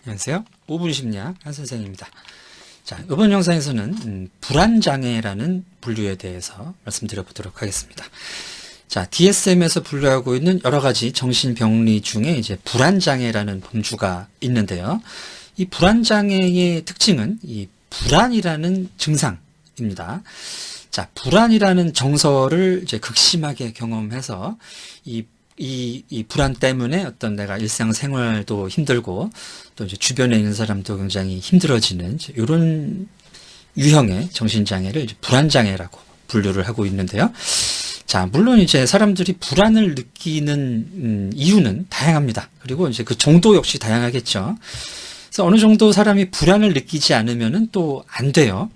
안녕하세요. 5분 심리학 한 선생입니다. 자, 이번 영상에서는 불안장애라는 분류에 대해서 말씀드려 보도록 하겠습니다. 자, DSM에서 분류하고 있는 여러 가지 정신병리 중에 이제 불안장애라는 범주가 있는데요. 이 불안장애의 특징은 이 불안이라는 증상입니다. 자, 불안이라는 정서를 이제 극심하게 경험해서 이 불안 때문에 어떤 내가 일상생활도 힘들고 또 이제 주변에 있는 사람도 굉장히 힘들어지는 이런 유형의 정신장애를 이제 불안장애라고 분류를 하고 있는데요. 자, 물론 이제 사람들이 불안을 느끼는 이유는 다양합니다. 그리고 이제 그 정도 역시 다양하겠죠. 그래서 어느 정도 사람이 불안을 느끼지 않으면은 또 안 돼요.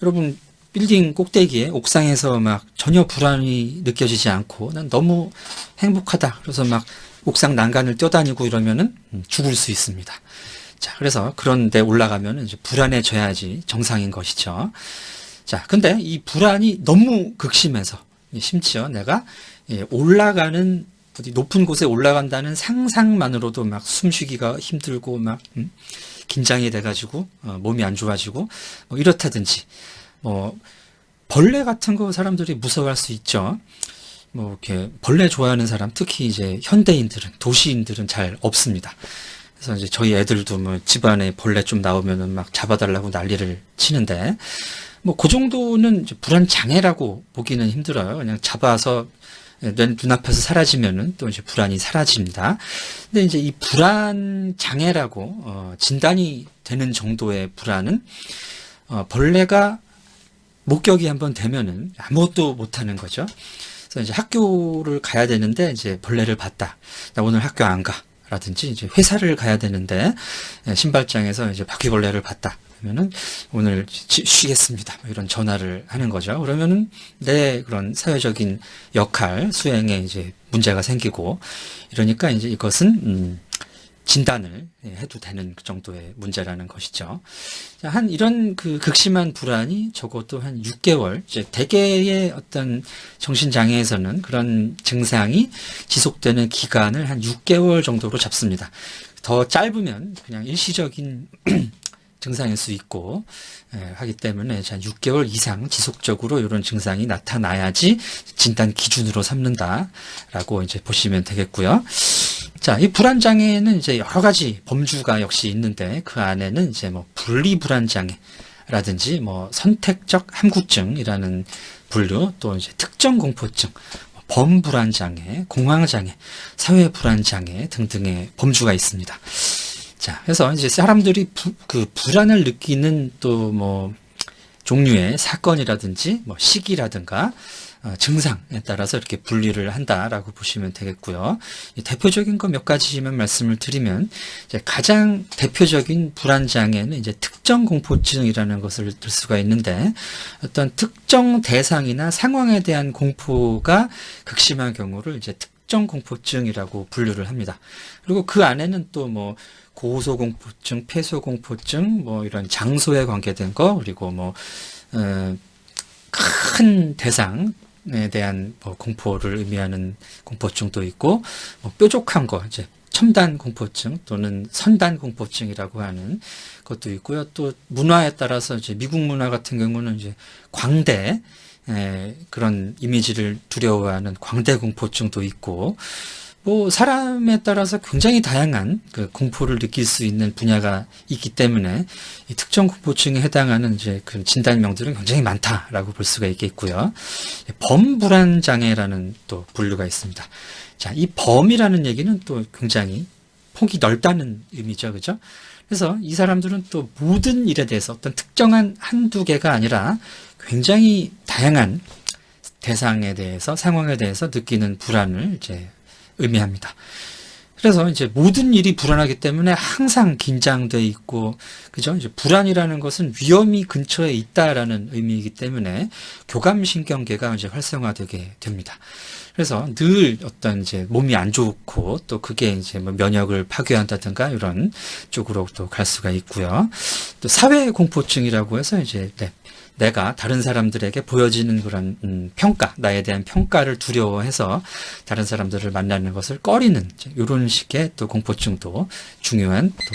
여러분, 빌딩 꼭대기에 옥상에서 막 전혀 불안이 느껴지지 않고 난 너무 행복하다. 그래서 막 옥상 난간을 뛰어다니고 이러면은 죽을 수 있습니다. 자, 그래서 그런 데 올라가면은 이제 불안해져야지 정상인 것이죠. 자, 근데 이 불안이 너무 극심해서 심지어 내가 올라가는 어디 높은 곳에 올라간다는 상상만으로도 막 숨쉬기가 힘들고 막 긴장이 돼가지고 몸이 안 좋아지고 뭐 이렇다든지 벌레 같은 거 사람들이 무서워할 수 있죠. 이렇게 벌레 좋아하는 사람, 특히 이제 현대인들은, 도시인들은 잘 없습니다. 그래서 이제 저희 애들도 뭐 집안에 벌레 좀 나오면은 막 잡아달라고 난리를 치는데, 그 정도는 이제 불안 장애라고 보기는 힘들어요. 그냥 잡아서 눈앞에서 사라지면은 또 이제 불안이 사라집니다. 근데 이제 이 불안 장애라고 진단이 되는 정도의 불안은 벌레가 목격이 한번 되면은 아무것도 못하는 거죠. 그래서 이제 학교를 가야 되는데 이제 벌레를 봤다. 나 오늘 학교 안 가. 라든지 이제 회사를 가야 되는데 신발장에서 이제 바퀴벌레를 봤다. 그러면은 오늘 쉬겠습니다. 이런 전화를 하는 거죠. 그러면은 내 그런 사회적인 역할 수행에 이제 문제가 생기고 이러니까 이제 이것은 진단을 해도 되는 그 정도의 문제라는 것이죠. 한 이런 그 극심한 불안이 적어도 한 6개월, 이제 대개의 어떤 정신장애에서는 그런 증상이 지속되는 기간을 한 6개월 정도로 잡습니다. 더 짧으면 그냥 일시적인 증상일 수 있고 하기 때문에 한 6개월 이상 지속적으로 이런 증상이 나타나야지 진단 기준으로 삼는다라고 이제 보시면 되겠고요. 자, 이 불안장애는 이제 여러 가지 범주가 역시 있는데 그 안에는 이제 분리불안장애라든지 선택적 함구증이라는 분류, 또 이제 특정공포증, 범불안장애, 공황장애, 사회불안장애 등등의 범주가 있습니다. 자, 그래서 이제 사람들이 그 불안을 느끼는 또 종류의 사건이라든지 시기라든가 증상에 따라서 이렇게 분리를 한다라고 보시면 되겠고요. 대표적인 거 몇 가지만 말씀을 드리면 이제 가장 대표적인 불안장애는 이제 특정공포증이라는 것을 들 수가 있는데 어떤 특정 대상이나 상황에 대한 공포가 극심한 경우를 이제 특정공포증이라고 분류를 합니다. 그리고 그 안에는 또 고소공포증, 폐소공포증, 이런 장소에 관계된 거, 그리고 큰 대상에 대한 공포를 의미하는 공포증도 있고, 뾰족한 거, 이제 첨단 공포증 또는 선단 공포증이라고 하는 것도 있고요. 또 문화에 따라서 이제 미국 문화 같은 경우는 이제 광대, 그런 이미지를 두려워하는 광대 공포증도 있고, 사람에 따라서 굉장히 다양한 그 공포를 느낄 수 있는 분야가 있기 때문에 이 특정 공포증에 해당하는 이제 그 진단명들은 굉장히 많다라고 볼 수가 있겠고요. 범불안장애라는 또 분류가 있습니다. 자, 이 범이라는 얘기는 또 굉장히 폭이 넓다는 의미죠. 그죠? 그래서 이 사람들은 또 모든 일에 대해서 어떤 특정한 한두 개가 아니라 굉장히 다양한 대상에 대해서, 상황에 대해서 느끼는 불안을 이제 의미합니다. 그래서 이제 모든 일이 불안하기 때문에 항상 긴장돼 있고, 그죠? 이제 불안이라는 것은 위험이 근처에 있다라는 의미이기 때문에 교감신경계가 이제 활성화되게 됩니다. 그래서 늘 어떤 이제 몸이 안 좋고 또 그게 이제 면역을 파괴한다든가 이런 쪽으로 또 갈 수가 있고요. 또 사회공포증이라고 해서 이제 내가 다른 사람들에게 보여지는 그런 평가, 나에 대한 평가를 두려워해서 다른 사람들을 만나는 것을 꺼리는 이런 식의 또 공포증도 중요한 또